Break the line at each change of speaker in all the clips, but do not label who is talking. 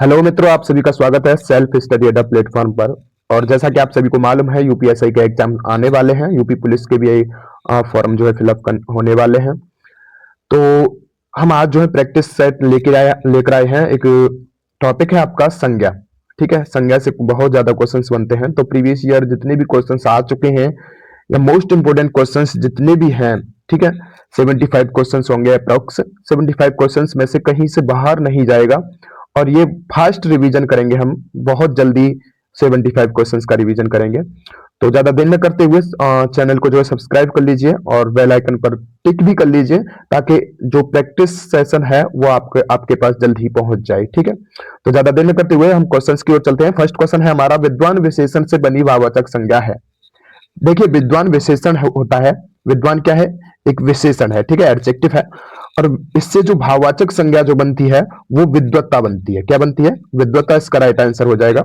Hello मित्रों, आप सभी का स्वागत है सेल्फ स्टडी अड्डा प्लेटफॉर्म पर। और जैसा कि आप सभी को मालूम है, यूपीएससी के एग्जाम आने वाले हैं। यूपी पुलिस के भी फॉर्म जो है फिलअप होने वाले हैं। तो हम आज जो है प्रैक्टिस सेट लेकर आए हैं। एक टॉपिक है आपका संज्ञा। ठीक है, संज्ञा से बहुत ज्यादा क्वेश्चंस बनते हैं। तो प्रीवियस ईयर जितने भी क्वेश्चंस आ चुके हैं या मोस्ट इंपोर्टेंट क्वेश्चंस जितने भी हैं, ठीक है, 75 क्वेश्चंस होंगे अप्रोक्स। 75 क्वेश्चंस में से कहीं से बाहर नहीं जाएगा। और ये फास्ट रिवीजन करेंगे हम, बहुत जल्दी 75 क्वेश्चंस का रिवीजन करेंगे। तो ज्यादा देर न करते हुए चैनल को जो है सब्सक्राइब कर लीजिए और बेल आइकन पर टिक भी कर लीजिए, ताकि जो प्रैक्टिस सेशन है वो आपके पास जल्द ही पहुंच जाए। ठीक है, तो ज्यादा देर न करते हुए हम क्वेश्चंस की ओर चलते हैं। फर्स्ट क्वेश्चन है हमारा, विद्वान विशेषण से बनी भाववाचक संज्ञा है। देखिए, विद्वान विशेषण होता है। विद्वान क्या है? एक विशेषण है, ठीक है, एडजेक्टिव है। और इससे जो भाववाचक संज्ञा जो बनती है वो विद्वत्ता बनती है। क्या बनती है? विद्वत्ता। इसका राइट आंसर हो जाएगा।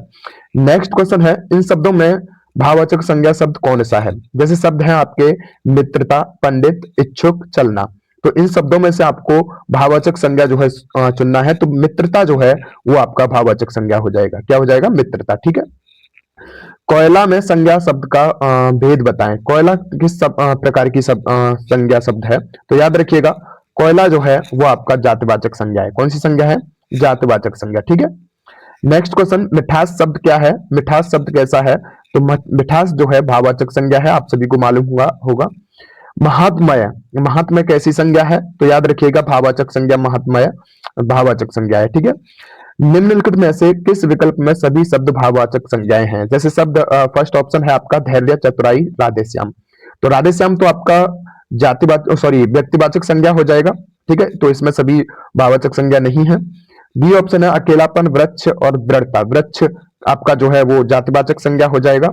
नेक्स्ट क्वेश्चन है, इन शब्दों में भाववाचक संज्ञा शब्द कौन सा है? जैसे शब्द है आपके मित्रता, पंडित, इच्छुक, चलना। तो इन शब्दों में से आपको भाववाचक संज्ञा जो है चुनना है। तो मित्रता जो है वो आपका भाववाचक संज्ञा हो जाएगा। क्या हो जाएगा? मित्रता। ठीक है। कोयला में संज्ञा शब्द का भेद बताएं। कोयला किस प्रकार की संज्ञा शब्द है? तो याद रखिएगा, कोयला जो है वो आपका जातिवाचक संज्ञा है। कौन सी संज्ञा है? जातिवाचक संज्ञा। ठीक है। नेक्स्ट क्वेश्चन, मिठास शब्द क्या है? मिठास शब्द कैसा है? तो मिठास जो है भाववाचक संज्ञा है, आप सभी को मालूम होगा। महात्मय, महात्मय कैसी संज्ञा है? तो याद रखिएगा, भाववाचक संज्ञा महात्मय भाववाचक संज्ञा है। ठीक है। निम्नलिखित में से किस विकल्प में सभी शब्द भाववाचक संज्ञाएं हैं? जैसे शब्द फर्स्ट ऑप्शन है आपका धैर्य, चतुराई, राधेश्याम। तो राधेश्याम तो आपका व्यक्तिवाचक संज्ञा हो जाएगा। ठीक है, तो इसमें सभी भाववाचक संज्ञा नहीं है। बी ऑप्शन है अकेलापन, वृक्ष और दृढ़ता। वृक्ष आपका जो है वो जातिवाचक संज्ञा हो जाएगा।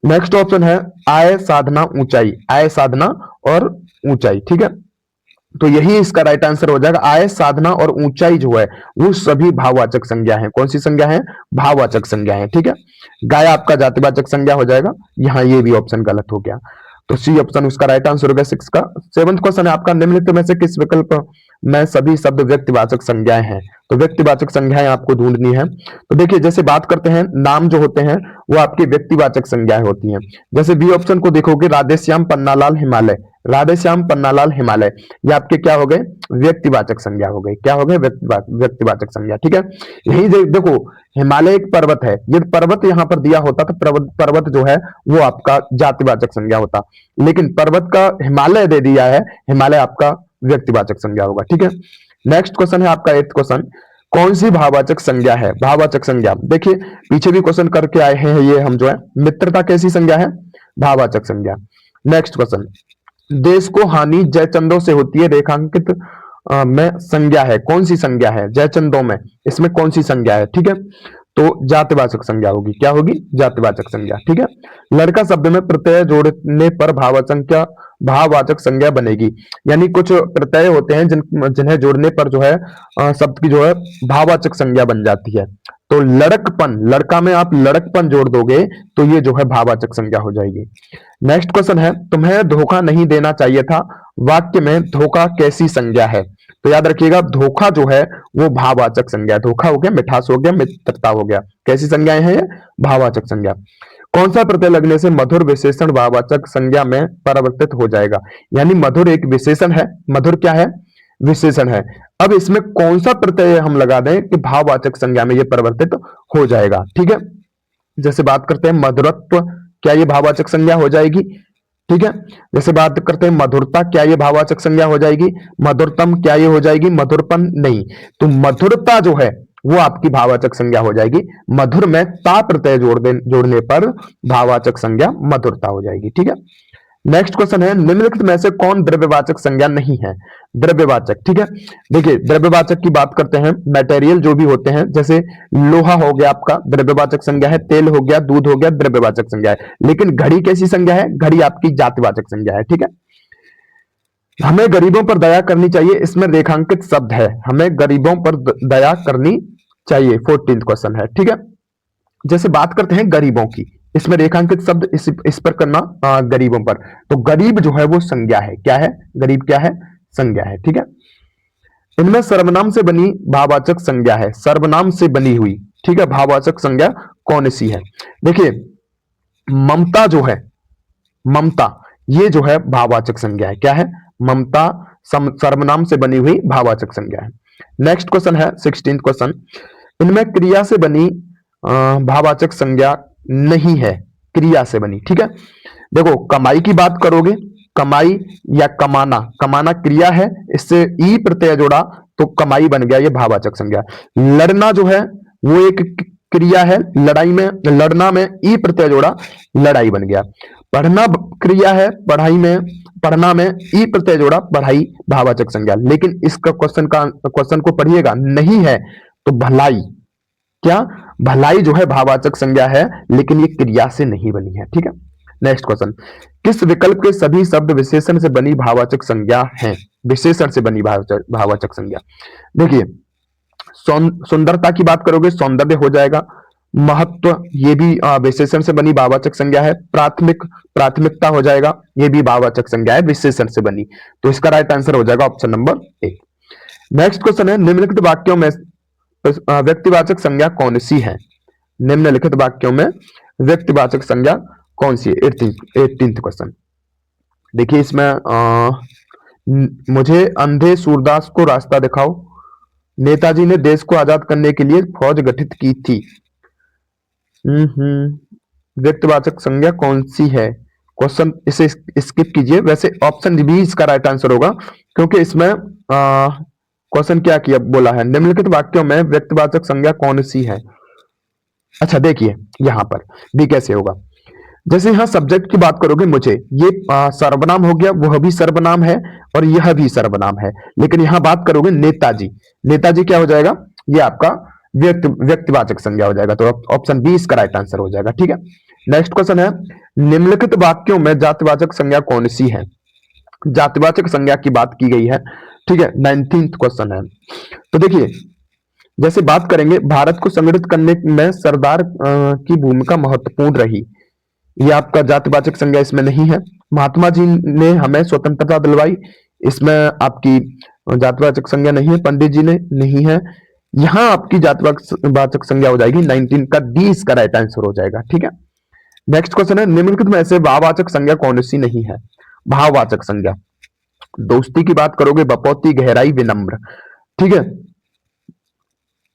नेक्स्ट ऑप्शन है आय, साधना, ऊंचाई। आय, साधना और ऊंचाई। ठीक है, तो यही इसका राइट आंसर हो जाएगा। आय, साधना और ऊंचाई जो है वो सभी भाववाचक संज्ञा है। कौन सी संज्ञा है? भाववाचक संज्ञा है। ठीक है। गाय आपका जातिवाचक संज्ञा हो जाएगा। यहाँ ये भी ऑप्शन गलत हो गया। तो सी ऑप्शन उसका राइट आंसर होगा 6 का। 7th क्वेश्चन है आपका, निम्नलिखित में से किस विकल्प में सभी शब्द व्यक्तिवाचक संज्ञाएं हैं? तो व्यक्तिवाचक संज्ञाएं आपको ढूंढनी है। तो देखिए, जैसे बात करते हैं, नाम जो होते हैं वो आपकी व्यक्तिवाचक संज्ञाएं होती हैं। जैसे बी ऑप्शन को देखोगे, राधेश्याम, पन्नालाल, हिमालय। राधेश्याम, पन्नालाल, हिमालय, ये आपके क्या हो गए? व्यक्तिवाचक संज्ञा हो गई। क्या हो गए? व्यक्तिवाचक संज्ञा। ठीक है। यही देखो, हिमालय एक पर्वत है। यदि पर्वत यहां पर दिया होता तो पर्वत जो है वो आपका जातिवाचक संज्ञा होता, लेकिन पर्वत का हिमालय दे दिया है, हिमालय आपका व्यक्तिवाचक संज्ञा होगा। ठीक है। नेक्स्ट क्वेश्चन है आपका 8th क्वेश्चन, कौन सी भाववाचक संज्ञा है? भाववाचक संज्ञा, देखिए पीछे भी क्वेश्चन करके आए हैं ये हम जो है। मित्रता कैसी संज्ञा है? भाववाचक संज्ञा। नेक्स्ट क्वेश्चन, देश को हानि जयचंदों से होती है, रेखांकित में संज्ञा है। कौन सी संज्ञा है? जयचंदों में, इसमें कौन सी संज्ञा है? ठीक है, तो जातिवाचक संज्ञा होगी। क्या होगी? जातिवाचक संज्ञा। ठीक है। लड़का शब्द में प्रत्यय जोड़ने पर भाववाचक संज्ञा बनेगी। यानी कुछ प्रत्यय होते हैं जिन्हें जोड़ने पर जो है शब्द की जो है भाववाचक संज्ञा बन जाती है। तो लड़कपन, लड़का में आप लड़कपन जोड़ दोगे तो ये जो है भाववाचक संज्ञा हो जाएगी। नेक्स्ट क्वेश्चन है, तुम्हें धोखा नहीं देना चाहिए था, वाक्य में धोखा कैसी संज्ञा है? तो याद रखिएगा, धोखा जो है वो भाववाचक संज्ञा है। धोखा हो गया, मिठास हो गया, मित्रता हो गया। कैसी संज्ञाएं हैं ये? भाववाचक संज्ञा। कौन सा प्रत्यय लगने से मधुर विशेषण भाववाचक संज्ञा में परिवर्तित हो जाएगा? यानी मधुर एक विशेषण है। मधुर क्या है? विशेषण है। अब इसमें कौन सा प्रत्यय हम लगा दें कि भाववाचक संज्ञा में ये परिवर्तित हो जाएगा? ठीक है। जैसे बात करते हैं मधुरत्व, क्या ये भाववाचक संज्ञा हो जाएगी? ठीक है। जैसे बात करते हैं मधुरता, क्या ये भाववाचक संज्ञा हो जाएगी? मधुरतम, क्या ये हो जाएगी? मधुरपन, नहीं। तो मधुरता जो है वो आपकी भाववाचक संज्ञा हो जाएगी। मधुर में ता प्रत्यय जोड़ने पर भाववाचक संज्ञा मधुरता हो जाएगी। ठीक है। नेक्स्ट क्वेश्चन है, निम्नलिखित में से कौन द्रव्यवाचक संज्ञा नहीं है? द्रव्यवाचक। ठीक है, देखिए द्रव्यवाचक की बात करते हैं, मटेरियल जो भी होते हैं, जैसे लोहा हो गया आपका द्रव्यवाचक संज्ञा है, तेल हो गया, दूध हो गया, द्रव्यवाचक संज्ञा है। लेकिन घड़ी कैसी संज्ञा है? घड़ी आपकी जातिवाचक संज्ञा है। ठीक है। हमें गरीबों पर दया करनी चाहिए, इसमें रेखांकित शब्द है, हमें गरीबों पर दया करनी चाहिए। 14th क्वेश्चन है। ठीक है। जैसे बात करते हैं गरीबों की, इसमें रेखांकित शब्द इस पर करना, गरीबों पर। तो गरीब जो है वो संज्ञा है। क्या है? गरीब क्या है? संज्ञा है। ठीक है। इनमें सर्वनाम से बनी भाववाचक संज्ञा है, सर्वनाम से बनी हुई, ठीक है, भाववाचक संज्ञा कौन सी है? देखिए ममता जो है, ममता ये जो है भाववाचक संज्ञा है। क्या है? ममता सर्वनाम से बनी हुई भाववाचक संज्ञा है। नेक्स्ट क्वेश्चन है 16th क्वेश्चन, इनमें क्रिया से बनी भाववाचक संज्ञा नहीं है, क्रिया से बनी, ठीक है। देखो कमाई की बात करोगे, कमाई या कमाना, कमाना क्रिया है, इससे ई प्रत्यय जोड़ा तो कमाई बन गया, ये भाववाचक संज्ञा। लड़ना जो है वो एक क्रिया है, लड़ाई में, लड़ना में ई प्रत्यय जोड़ा, लड़ाई बन गया। पढ़ना क्रिया है, पढ़ाई में, पढ़ना में ई प्रत्यय जोड़ा, पढ़ाई भाववाचक संज्ञा। लेकिन इसका क्वेश्चन को पढ़िएगा, नहीं है तो भलाई, क्या भलाई जो है भाववाचक संज्ञा है, लेकिन ये क्रिया से नहीं बनी है, ठीक है। नेक्स्ट क्वेश्चन, किस विकल्प के सभी शब्द विशेषण से बनी भाववाचक संज्ञा हैं? विशेषण से बनी भाववाचक संज्ञा, देखिए सुंदरता की बात करोगे सौंदर्य हो जाएगा। महत्व ये भी विशेषण से बनी भाववाचक संज्ञा है। प्राथमिक, प्राथमिकता हो जाएगा, ये भी भाववाचक संज्ञा है, विशेषण से बनी। तो इसका राइट आंसर हो जाएगा ऑप्शन नंबर 1। नेक्स्ट क्वेश्चन है, निम्नलिखित वाक्यों में व्यक्तिवाचक संज्ञा कौन सी है? निम्नलिखित वाक्यों में व्यक्तिवाचक संज्ञा कौन सी है? 18th question. देखिए इसमें मुझे अंधे सूरदास को रास्ता दिखाओ, नेताजी ने देश को आजाद करने के लिए फौज गठित की थी। व्यक्तिवाचक संज्ञा कौन सी है? क्वेश्चन इसे स्किप कीजिए, वैसे ऑप्शन बी इसका राइट आंसर होगा, क्योंकि इसमें क्वेश्चन क्या किया बोला है, निम्नलिखित वाक्यों में व्यक्तिवाचक संज्ञा कौन सी है। अच्छा देखिए यहां पर भी कैसे होगा, जैसे यहां सब्जेक्ट की बात करोगे, मुझे ये सर्वनाम हो गया, वह भी सर्वनाम है और यह भी सर्वनाम है। लेकिन यहां बात करोगे नेताजी, नेताजी क्या हो जाएगा? ये आपका व्यक्तिवाचक संज्ञा हो जाएगा। तो ऑप्शन बी इसका राइट आंसर हो जाएगा, ठीक है। नेक्स्ट क्वेश्चन है, निम्नलिखित वाक्यों में जातिवाचक संज्ञा कौन सी है? जातिवाचक संज्ञा की बात की गई है, ठीक है। 19th क्वेश्चन है। तो देखिए जैसे बात करेंगे, भारत को संगठित करने में सरदार की भूमिका महत्वपूर्ण रही, ये आपका जातिवाचक संज्ञा इसमें नहीं है। महात्मा जी ने हमें स्वतंत्रता दिलवाई, इसमें आपकी जातिवाचक संज्ञा नहीं है। पंडित जी ने नहीं है, यहां आपकी जातिवाचक संज्ञा हो जाएगी 19 का डी इसका राइट आंसर हो जाएगा, ठीक है। नेक्स्ट क्वेश्चन है, निम्नलिखित में से भाववाचक संज्ञा कौन सी नहीं है? भाववाचक संज्ञा, दोस्ती की बात करोगे बपौती, गहराई, विनम्र, ठीक है।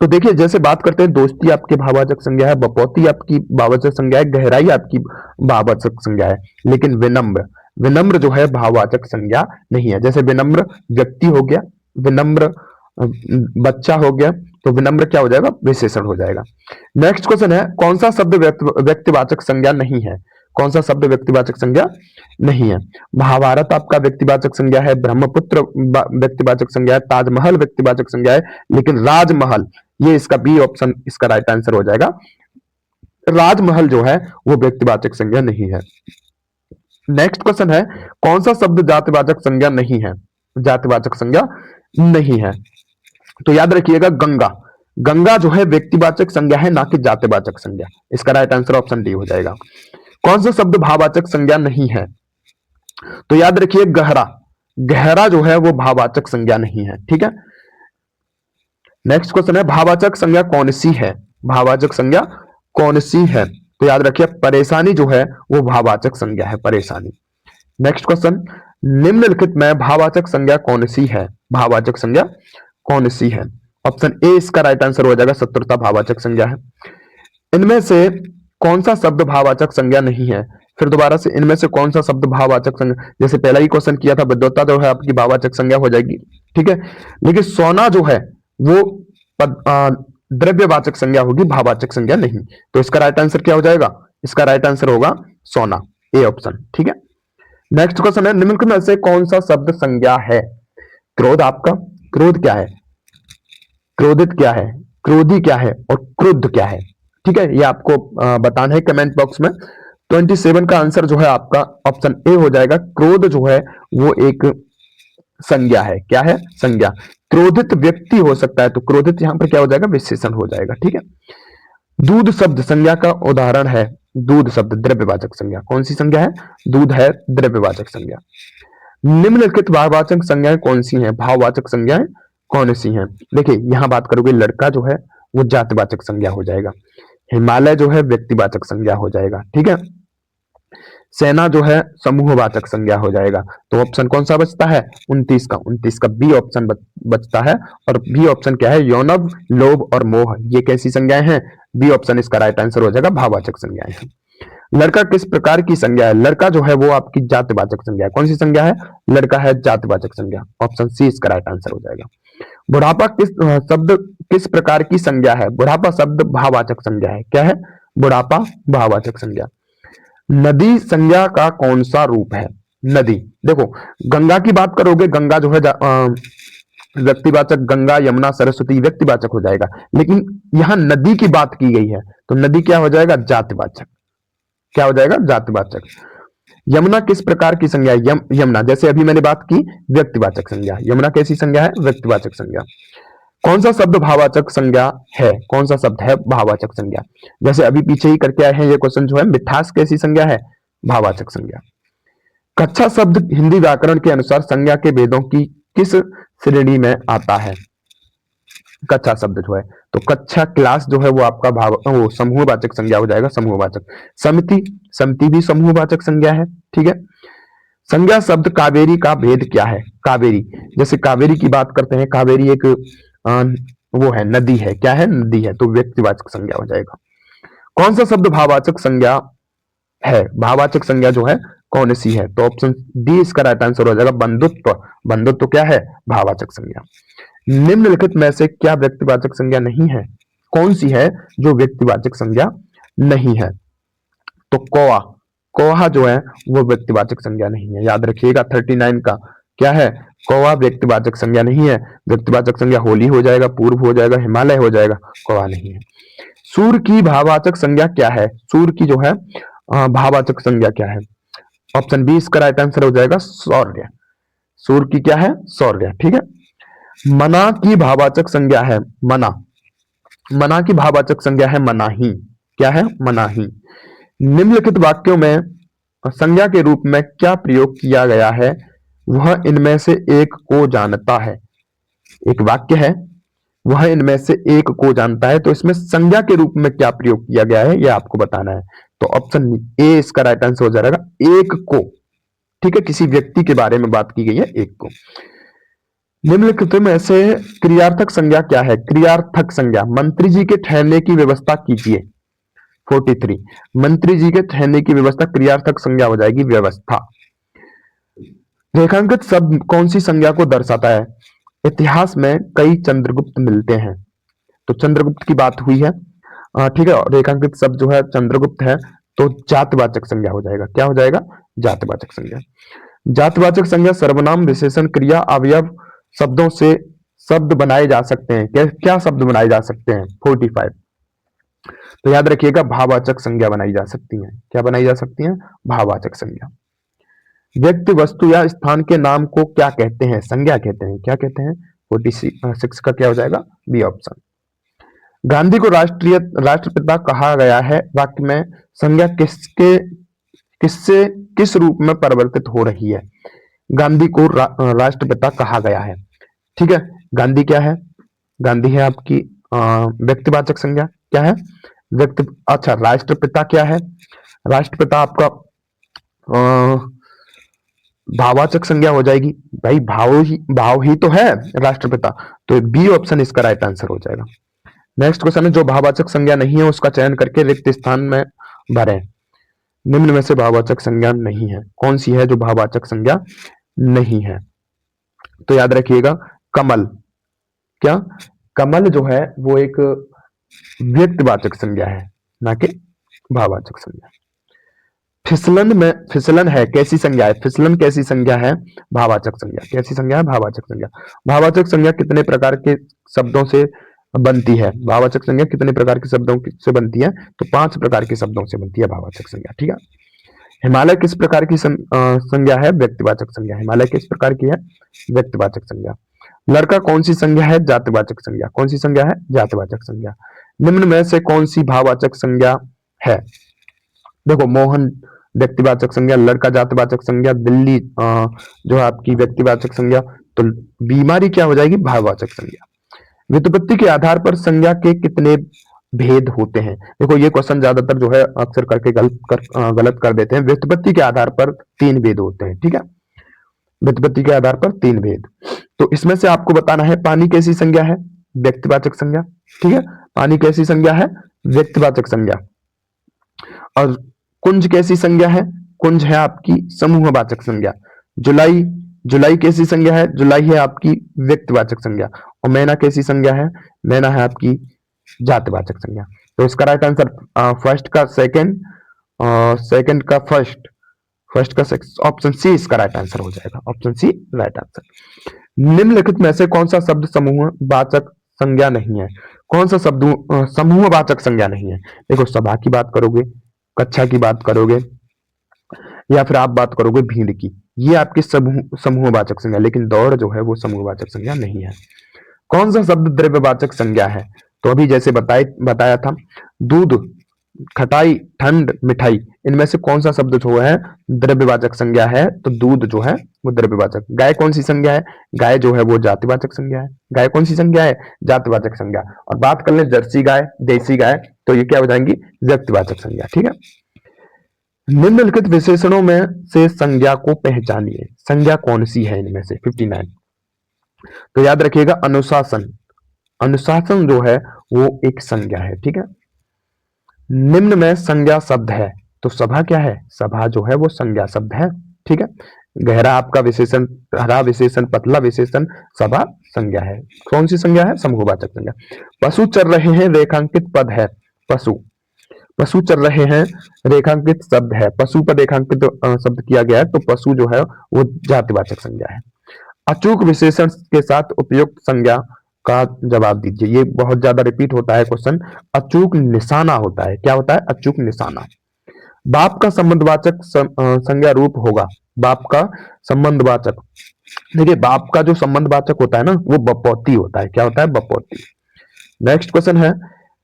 तो देखिए जैसे बात करते हैं, दोस्ती आपकी भाववाचक संज्ञा है, बपौती आपकी भाववाचक संज्ञा है, गहराई आपकी भाववाचक संज्ञा है, लेकिन विनम्र, विनम्र जो है भाववाचक संज्ञा नहीं है। जैसे विनम्र व्यक्ति हो गया, विनम्र बच्चा हो गया, तो विनम्र क्या हो जाएगा? विशेषण हो जाएगा। नेक्स्ट क्वेश्चन है, कौन सा शब्द व्यक्तिवाचक संज्ञा नहीं है? कौन सा शब्द व्यक्तिवाचक संज्ञा नहीं है? महाभारत आपका व्यक्तिवाचक संज्ञा है, ब्रह्मपुत्र व्यक्तिवाचक संज्ञा है, ताजमहल व्यक्तिवाचक संज्ञा है, लेकिन राजमहल, ये इसका बी ऑप्शन इसका राइट आंसर हो जाएगा। राजमहल जो है वो व्यक्तिवाचक संज्ञा नहीं है। नेक्स्ट क्वेश्चन है, कौन सा शब्द जातिवाचक संज्ञा नहीं है? जातिवाचक संज्ञा नहीं है, तो याद रखिएगा गंगा, गंगा जो है व्यक्तिवाचक संज्ञा है, ना कि जातिवाचक संज्ञा। इसका राइट आंसर ऑप्शन डी हो जाएगा। कौन सा शब्द भाववाचक संज्ञा नहीं है? तो याद रखिए गहरा, गहरा जो है वो भाववाचक संज्ञा नहीं है, ठीक है। नेक्स्ट क्वेश्चन है, भाववाचक संज्ञा कौन सी है? भाववाचक संज्ञा कौन सी है? तो याद रखिए परेशानी जो है वो भाववाचक संज्ञा है, परेशानी। नेक्स्ट क्वेश्चन, निम्नलिखित में भाववाचक संज्ञा कौन सी है? भाववाचक संज्ञा कौन सी है? ऑप्शन ए इसका राइट आंसर हो जाएगा, शत्रुता भाववाचक संज्ञा है। इनमें से कौन सा शब्द भाववाचक संज्ञा नहीं है? फिर दोबारा से, इनमें से कौन सा शब्द भाववाचक संज्ञा, जैसे पहला ही क्वेश्चन किया था, विद्वत्ता जो है आपकी भाववाचक संज्ञा हो जाएगी, ठीक है। लेकिन सोना जो है वो द्रव्यवाचक संज्ञा होगी, भाववाचक संज्ञा नहीं। तो इसका राइट आंसर क्या हो जाएगा? इसका राइट आंसर होगा सोना, ए ऑप्शन, ठीक है। नेक्स्ट क्वेश्चन है, निम्नलिखित में से कौन सा शब्द संज्ञा है? क्रोध आपका, क्रोध क्या है? क्रोधित क्या है? क्रोधी क्या है? और क्रुद्ध क्या है? ठीक है, ये आपको बताना है कमेंट बॉक्स में। 27 का आंसर जो है आपका ऑप्शन ए हो जाएगा। क्रोध जो है वो एक संज्ञा है। क्या है? संज्ञा। क्रोधित व्यक्ति हो सकता है, तो क्रोधित यहां पर क्या हो जाएगा? विशेषण हो जाएगा, ठीक है। दूध शब्द संज्ञा का उदाहरण है। दूध शब्द द्रव्यवाचक संज्ञा, कौन सी संज्ञा है? दूध है द्रव्यवाचक संज्ञा। निम्नलिखित भाववाचक संज्ञाएं कौन सी हैं? भाववाचक संज्ञाएं कौन सी हैं? देखिए यहाँ बात करोगे लड़का जो है वो जातिवाचक संज्ञा हो जाएगा, हिमालय जो है व्यक्तिवाचक संज्ञा हो जाएगा, ठीक है। सेना जो है समूहवाचक संज्ञा हो जाएगा। तो ऑप्शन कौन सा बचता है? 29 का बी ऑप्शन बचता है। और बी ऑप्शन क्या है? यौनव, लोभ और मोह, ये कैसी संज्ञाएं हैं? बी ऑप्शन इसका राइट आंसर हो जाएगा, भाववाचक संज्ञाएं हैं। लड़का किस प्रकार की संज्ञा है? लड़का जो है वो आपकी जातिवाचक संज्ञा है। कौन सी संज्ञा है? लड़का है जातिवाचक संज्ञा। ऑप्शन सी इसका राइट आंसर हो जाएगा। बुढ़ापा शब्द किस प्रकार की संज्ञा है? बुढ़ापा शब्द भाववाचक संज्ञा है। क्या है? बुढ़ापा भाववाचक संज्ञा। नदी संज्ञा का कौन सा रूप है? नदी, देखो गंगा की बात करोगे, गंगा जो है व्यक्तिवाचक, गंगा यमुना सरस्वती व्यक्तिवाचक हो जाएगा, लेकिन यहां नदी की बात की गई है तो नदी क्या हो जाएगा? जातिवाचक। क्या हो जाएगा? जातिवाचक। यमुना किस प्रकार की संज्ञा है? यमुना, जैसे अभी मैंने बात की, व्यक्तिवाचक संज्ञा। यमुना कैसी संज्ञा है? व्यक्तिवाचक संज्ञा। कौन सा शब्द भाववाचक संज्ञा है? कौन सा शब्द है भाववाचक संज्ञा? जैसे अभी पीछे ही करके आए हैं ये क्वेश्चन जो है, मिठास कैसी संज्ञा है? भाववाचक संज्ञा। कच्चा शब्द हिंदी व्याकरण के अनुसार संज्ञा के भेदों की किस श्रेणी में आता है? कच्चा शब्द जो है, तो कक्षा क्लास जो है वो आपका वो समूहवाचक संज्ञा हो जाएगा, समूहवाचक। समिति, समिति भी समूहवाचक संज्ञा है, ठीक है। संज्ञा शब्द कावेरी का भेद क्या है? कावेरी, जैसे कावेरी की बात करते हैं, कावेरी एक वो है, नदी है। क्या है? नदी है, तो व्यक्तिवाचक संज्ञा हो जाएगा। कौन सा शब्द भाववाचक संज्ञा है? भाववाचक संज्ञा जो है कौन सी है? तो ऑप्शन डी इसका राइट आंसर हो जाएगा, बंधुत्व। बंधुत्व क्या है? भाववाचक संज्ञा। निम्नलिखित में से क्या व्यक्तिवाचक संज्ञा नहीं है? कौन सी है जो व्यक्तिवाचक संज्ञा नहीं है? तो कौआ, कौआ जो है वो व्यक्तिवाचक संज्ञा नहीं है, याद रखिएगा 39 का। क्या है? कौआ व्यक्तिवाचक संज्ञा नहीं है। व्यक्तिवाचक संज्ञा होली हो जाएगा, पूर्व हो जाएगा, हिमालय हो जाएगा, कौआ नहीं है। सूर की भाववाचक संज्ञा क्या है? सूर की जो है भाववाचक संज्ञा क्या है? ऑप्शन बी इसका राइट आंसर हो जाएगा, शौर्य। सूर की क्या है? शौर्य, ठीक है। मना की भाववाचक संज्ञा है, मना। मना की भाववाचक संज्ञा है मनाही। क्या है? मनाही। निम्नलिखित वाक्यों में संज्ञा के रूप में क्या प्रयोग किया गया है? वह इनमें से एक को जानता है। एक वाक्य है, वह इनमें से एक को जानता है, तो इसमें संज्ञा के रूप में क्या प्रयोग किया गया है यह आपको बताना है। तो ऑप्शन ए इसका राइट आंसर हो जाएगा, एक को, ठीक है। किसी व्यक्ति के बारे में बात की गई है, एक को। निम्नलिखित में से क्रियार्थक संज्ञा क्या है? क्रियार्थक संज्ञा, मंत्री जी के ठहरने की व्यवस्था कीजिए। 43, मंत्री जी के ठहरने की व्यवस्था क्रियार्थक संज्ञा हो जाएगी, व्यवस्था। रेखांकित शब्द कौन सी संज्ञा को दर्शाता है? इतिहास में कई चंद्रगुप्त मिलते हैं, तो चंद्रगुप्त की बात हुई है, ठीक है। और रेखांकित शब्द जो है चंद्रगुप्त है, तो जातिवाचक संज्ञा हो जाएगा। क्या हो जाएगा? जातिवाचक संज्ञा। जातिवाचक संज्ञा सर्वनाम, विशेषण, क्रिया, अवयव शब्दों से शब्द बनाए जा सकते हैं। क्या शब्द बनाए जा सकते हैं? 45, तो याद रखिएगा भाववाचक संज्ञा बनाई जा सकती है। क्या बनाई जा सकती है? भाववाचक संज्ञा। व्यक्ति, वस्तु या स्थान के नाम को क्या कहते हैं? संज्ञा कहते हैं। क्या कहते हैं? 46 का क्या हो जाएगा? B option. गांधी को राष्ट्रपिता कहा गया है, वाक्य में संज्ञा किससे किस रूप में परिवर्तित हो रही है? गांधी को राष्ट्रपिता कहा गया है, ठीक है। गांधी क्या है? गांधी है आपकी व्यक्तिवाचक संज्ञा। क्या है? अच्छा, राष्ट्रपिता क्या है? राष्ट्रपिता आपका भाववाचक संज्ञा हो जाएगी। भाई भाव ही तो है राष्ट्रपिता, तो बी ऑप्शन इसका राइट आंसर हो जाएगा। नेक्स्ट क्वेश्चन है, जो भाववाचक संज्ञा नहीं है उसका चयन करके रिक्त स्थान में भरें। निम्न में से भाववाचक संज्ञा नहीं है, कौन सी है जो भाववाचक संज्ञा नहीं है? तो याद रखिएगा कमल। क्या? कमल जो है वो एक व्यक्तिवाचक संज्ञा है, ना कि भाववाचक संज्ञा। फिसलन है कैसी संज्ञा है? फिसलन कैसी संज्ञा है? भाववाचक संज्ञा। कैसी संज्ञा है? भाववाचक संज्ञा। भाववाचक संज्ञा कितने प्रकार के शब्दों से बनती है? भाववाचक संज्ञा कितने प्रकार के शब्दों से बनती है? तो 5 प्रकार के शब्दों से बनती है भाववाचक संज्ञा, ठीक है। हिमालय किस प्रकार की संज्ञा है? व्यक्तिवाचक संज्ञा। हिमालय किस प्रकार की है? व्यक्तिवाचक संज्ञा। लड़का कौन सी संज्ञा है? जातिवाचक संज्ञा। कौन सी संज्ञा है? जातिवाचक संज्ञा। निम्न में से कौन सी भाववाचक संज्ञा है? देखो, मोहन व्यक्तिवाचक संज्ञा, लड़का जातिवाचक संज्ञा, बिल्ली जो है आपकी व्यक्तिवाचक संज्ञा, तो बीमारी क्या हो जाएगी, भाववाचक संज्ञा। व्युत्पत्ति के आधार पर संज्ञा के कितने भेद होते हैं। देखो ये क्वेश्चन ज्यादातर जो है अक्सर करके गलत कर देते हैं। व्युत्पत्ति के आधार पर 3 भेद होते हैं, ठीक है। व्युत्पत्ति के आधार पर 3 भेद। तो इसमें से आपको बताना है पानी कैसी संज्ञा है, व्यक्तिवाचक संज्ञा, ठीक है। पानी कैसी संज्ञा है, व्यक्तिवाचक संज्ञा। और कुंज कैसी संज्ञा है, कुंज है आपकी समूहवाचक संज्ञा। जुलाई, जुलाई कैसी संज्ञा है, जुलाई है आपकी व्यक्तिवाचक संज्ञा। और मैना कैसी संज्ञा है, मैना है आपकी जातिवाचक संज्ञा। तो इसका राइट आंसर फर्स्ट का सेकंड, सेकंड का फर्स्ट, फर्स्ट का ऑप्शन सी इसका राइट आंसर हो जाएगा, ऑप्शन सी राइट आंसर। निम्नलिखित में से कौन सा शब्द समूहवाचक संज्ञा नहीं है, कौन सा शब्द समूहवाचक संज्ञा नहीं है। देखो सभा की बात करोगे, कक्षा की बात करोगे, या फिर आप बात करोगे भीड़ की, ये आपकी समूहवाचक संज्ञा, लेकिन दौड़ जो है वो समूहवाचक संज्ञा नहीं है। कौन सा शब्द द्रव्यवाचक संज्ञा है, तो अभी जैसे बताया था, दूध, खटाई, ठंड, मिठाई, इनमें से कौन सा शब्द जो है द्रव्यवाचक संज्ञा है, तो दूध जो है वो द्रव्यवाचक। गाय कौन सी संज्ञा है, गाय जो है वो जातिवाचक संज्ञा है। गाय कौन सी संज्ञा है, जातिवाचक संज्ञा। और बात कर ले जर्सी गाय, देसी गाय, तो ये क्या हो जाएंगी, व्यक्तिवाचक संज्ञा, ठीक है। निम्नलिखित विशेषणों में से संज्ञा को पहचानिए, संज्ञा कौन सी है इनमें से 59। तो याद रखिएगा अनुशासन, अनुशासन जो है वो एक संज्ञा है, ठीक है। निम्न में संज्ञा शब्द है, तो सभा क्या है, सभा जो है वो संज्ञा शब्द है, ठीक है। गहरा आपका विशेषण, हरा विशेषण, पतला विशेषण, सभा संज्ञा है। कौन सी संज्ञा है, समूहवाचक संज्ञा। पशु चर रहे हैं रेखांकित पद है, पशु, पशु चल रहे हैं रेखांकित शब्द है, पशु पर रेखांकित शब्द किया गया है, तो पशु जो है वो जातिवाचक संज्ञा है। अचूक विशेषण के साथ उपयुक्त संज्ञा का जवाब दीजिए। ये बहुत ज्यादा रिपीट होता है क्वेश्चन। अचूक निशाना होता है, क्या होता है, अचूक निशाना। बाप का संबंधवाचक संज्ञा रूप होगा, बाप का संबंधवाचक, देखिए बाप का जो संबंधवाचक होता है ना वो बपौती होता है, क्या होता है, बपौती। नेक्स्ट क्वेश्चन है,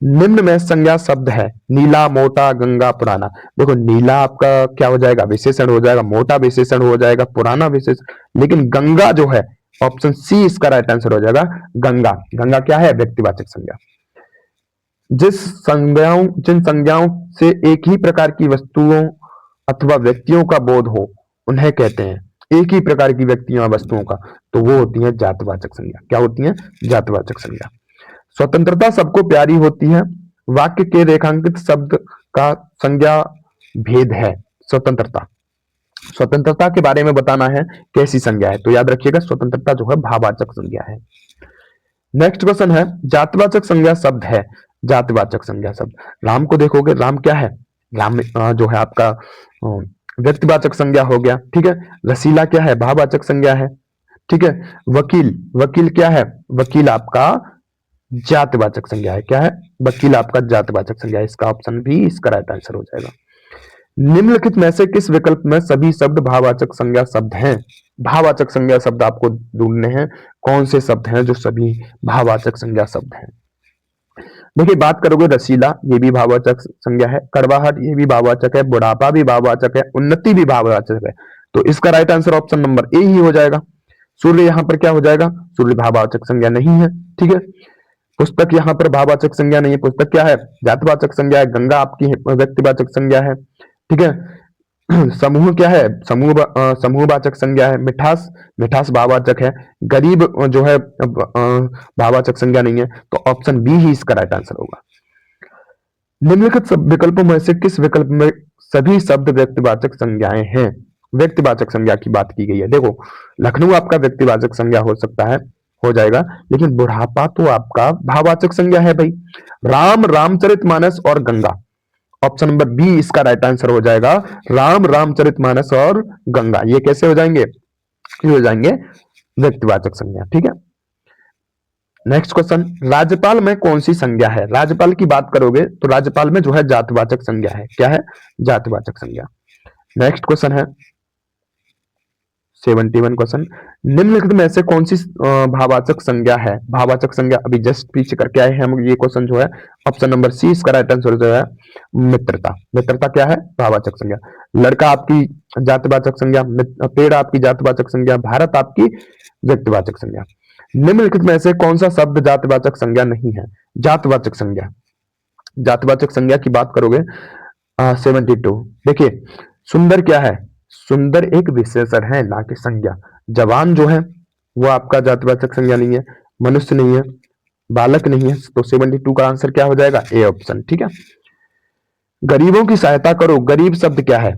निम्न में संज्ञा शब्द है, नीला, मोटा, गंगा, पुराना। देखो नीला आपका क्या हो जाएगा, विशेषण हो जाएगा, मोटा विशेषण हो जाएगा, पुराना विशेषण, लेकिन गंगा जो है ऑप्शन सी इसका राइट आंसर हो जाएगा, गंगा। गंगा क्या है, व्यक्तिवाचक संज्ञा। जिन संज्ञाओं से एक ही प्रकार की वस्तुओं अथवा व्यक्तियों का बोध हो उन्हें कहते हैं, एक ही प्रकार की व्यक्तियों वस्तुओं का, तो वो होती है जातिवाचक संज्ञा। क्या होती है, जातिवाचक संज्ञा। स्वतंत्रता सबको प्यारी होती है, वाक्य के रेखांकित शब्द का संज्ञा भेद है। स्वतंत्रता, स्वतंत्रता के बारे में बताना है कैसी संज्ञा है, तो याद रखिएगा स्वतंत्रता जो है भाववाचक संज्ञा है। नेक्स्ट क्वेश्चन है, जातिवाचक संज्ञा शब्द है, जातिवाचक संज्ञा शब्द। राम को देखोगे, राम क्या है, राम जो है आपका व्यक्तिवाचक संज्ञा हो गया, ठीक है। रसीला क्या है, भाववाचक संज्ञा है, ठीक है। वकील, वकील क्या है, वकील आपका जातिवाचक संज्ञा है, क्या है, वकील आपका जातिवाचक संज्ञा है। इसका ऑप्शन भी इसका राइट आंसर हो जाएगा। निम्नलिखित में से किस विकल्प में सभी शब्द भाववाचक संज्ञा शब्द हैं। भाववाचक संज्ञा शब्द आपको ढूंढने हैं, कौन से शब्द हैं जो सभी भाववाचक संज्ञा शब्द हैं। देखिए बात करोगे रसीला, ये भी भाववाचक संज्ञा है, कड़वाहट ये भी भाववाचक है, बुढ़ापा भी भाववाचक है, उन्नति भी भाववाचक है, तो इसका right answer option number A ही हो जाएगा। सूर्य यहाँ पर क्या हो जाएगा, सूर्य भाववाचक संज्ञा नहीं है, ठीक है। पुस्तक यहाँ पर भाववाचक संज्ञा नहीं है, पुस्तक क्या है, जातिवाचक संज्ञा है। गंगा आपकी व्यक्तिवाचक संज्ञा है, ठीक है। समूह क्या है, समूहवाचक संज्ञा है। मिठास, मिठास भाववाचक है। गरीब जो है भाववाचक संज्ञा नहीं है, तो ऑप्शन बी ही इसका राइट आंसर होगा। निम्नलिखित विकल्पों में से किस विकल्प में सभी शब्द व्यक्तिवाचक संज्ञाएं हैं। व्यक्तिवाचक संज्ञा की बात की गई है। देखो लखनऊ आपका व्यक्तिवाचक संज्ञा हो सकता है, हो जाएगा, लेकिन बुढ़ापा तो आपका भाववाचक संज्ञा है भाई। राम, रामचरितमानस और गंगा, ऑप्शन नंबर बी इसका राइट आंसर हो जाएगा। राम, रामचरितमानस और गंगा, ये कैसे हो जाएंगे, ये हो जाएंगे व्यक्तिवाचक संज्ञा, ठीक है। नेक्स्ट क्वेश्चन, राज्यपाल में कौन सी संज्ञा है। राज्यपाल की बात करोगे तो राज्यपाल में जो है जातिवाचक संज्ञा है, क्या है, जातिवाचक संज्ञा। नेक्स्ट क्वेश्चन है 71 क्वेश्चन, निम्नलिखित में से कौन सी भाववाचक संज्ञा है। भाववाचक संज्ञा अभी जस्ट पीछे करके आए हैं हम, ये क्वेश्चन जो है ऑप्शन नंबर सी इसका राइट आंसर जो है मित्रता। मित्रता क्या है, भाववाचक संज्ञा। लड़का आपकी जातिवाचक संज्ञा, पेड़ आपकी जातिवाचक संज्ञा, भारत आपकी व्यक्तिवाचक संज्ञा। निम्नलिखित में से कौन सा शब्द जातिवाचक संज्ञा नहीं है? जातिवाचक संज्ञा, जातिवाचक संज्ञा की बात करोगे 72। देखिए सुंदर क्या है? सुंदर एक विशेषण है, ना कि संज्ञा। जवान जो है वो आपका जातिवाचक संज्ञा नहीं है, मनुष्य नहीं है, बालक नहीं है, तो 72 का आंसर क्या हो जाएगा? A option. ठीक है। गरीबों की सहायता करो, गरीब शब्द क्या है?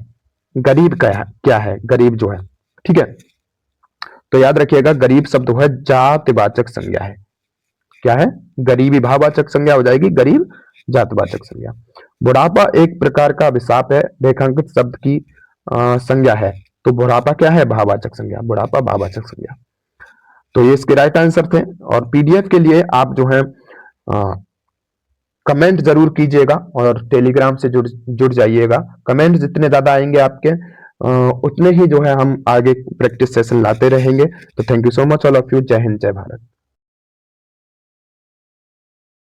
गरीब क्या है? गरीब जो है, ठीक है, तो याद रखिएगा गरीब शब्द है जातिवाचक संज्ञा है। क्या है? गरीबी भाववाचक संज्ञा हो जाएगी, गरीब जातिवाचक संज्ञा। बुढ़ापा एक प्रकार का अभिशाप है, रेखांकित शब्द की संज्ञा है, तो बुढ़ापा क्या है? भाववाचक संज्ञा, बुढ़ापा भाववाचक संज्ञा। तो ये इसके राइट आंसर थे। और पीडीएफ के लिए आप जो है कमेंट जरूर कीजिएगा और टेलीग्राम से जुड़ जाइएगा। कमेंट जितने ज्यादा आएंगे आपके उतने ही जो है हम आगे प्रैक्टिस सेशन लाते रहेंगे। तो thank you so much all of you. जय हिंद, जय भारत।